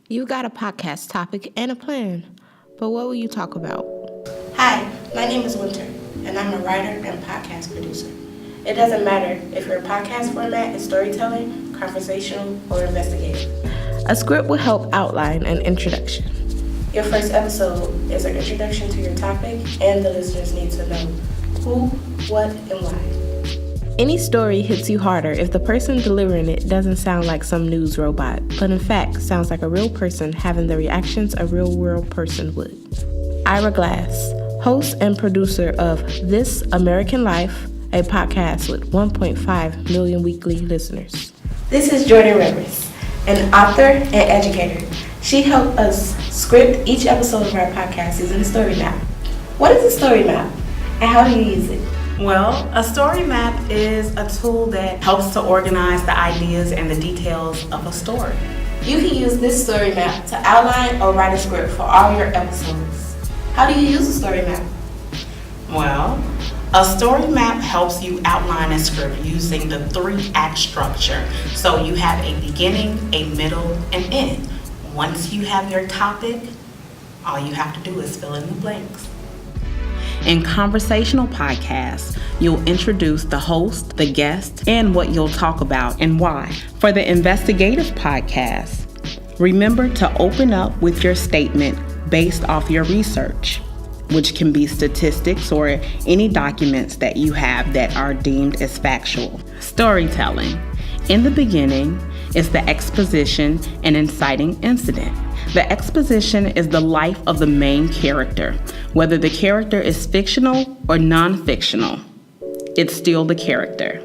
You got a podcast topic and a plan, but what will you talk about? Hi, my name is Winter, and I'm a writer and podcast producer. It doesn't matter if your podcast format is storytelling, conversational, or investigative. A script will help outline an introduction. Your first episode is an introduction to your topic, and the listeners need to know who, what, and why. Any story hits you harder if the person delivering it doesn't sound like some news robot, but in fact sounds like a real person having the reactions a real-world person would. Ira Glass, host and producer of This American Life, a podcast with 1.5 million weekly listeners. This is Jordan Rivers, an author and educator. She helped us script each episode of our podcast using a story map. What is a story map, and how do you use it? Well, a story map is a tool that helps to organize the ideas and the details of a story. You can use this story map to outline or write a script for all your episodes. How do you use a story map? Well, a story map helps you outline a script using the 3-act structure. So you have a beginning, a middle, and end. Once you have your topic, all you have to do is fill in the blanks. In conversational podcasts, you'll introduce the host, the guest, and what you'll talk about and why. For the investigative podcast, remember to open up with your statement based off your research, which can be statistics or any documents that you have that are deemed as factual. Storytelling. In the beginning is the exposition and inciting incident. The exposition is the life of the main character. Whether the character is fictional or non-fictional, it's still the character.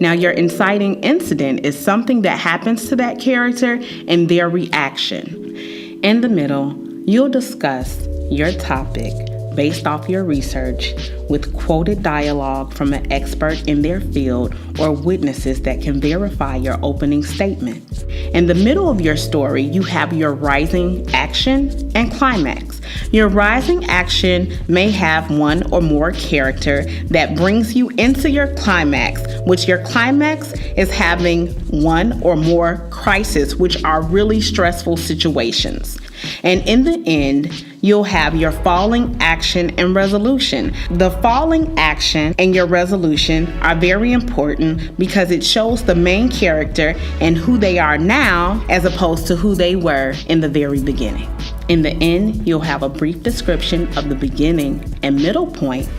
Now, your inciting incident is something that happens to that character and their reaction. In the middle, you'll discuss your topic based off your research with quoted dialogue from an expert in their field or witnesses that can verify your opening statement. In the middle of your story, you have your rising action and climax. Your rising action may have one or more character that brings you into your climax, which your climax is having one or more crises, which are really stressful situations. And in the end, you'll have your falling action and resolution. The falling action and your resolution are very important because it shows the main character and who they are now as opposed to who they were in the very beginning. In the end, you'll have a brief description of the beginning and middle points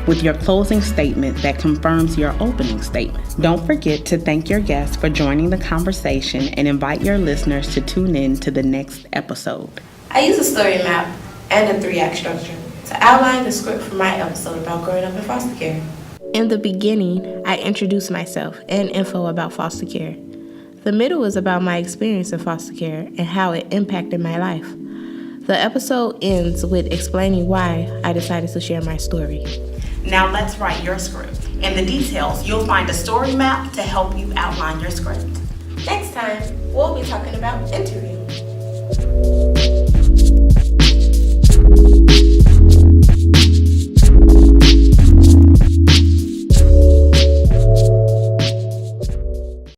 with your closing statement that confirms your opening statement. Don't forget to thank your guests for joining the conversation and invite your listeners to tune in to the next episode. I use a story map and a 3-act structure to outline the script for my episode about growing up in foster care. In the beginning, I introduce myself and info about foster care. The middle is about my experience in foster care and how it impacted my life. The episode ends with explaining why I decided to share my story. Now let's write your script. In the details, you'll find a story map to help you outline your script. Next time, we'll be talking about interviews.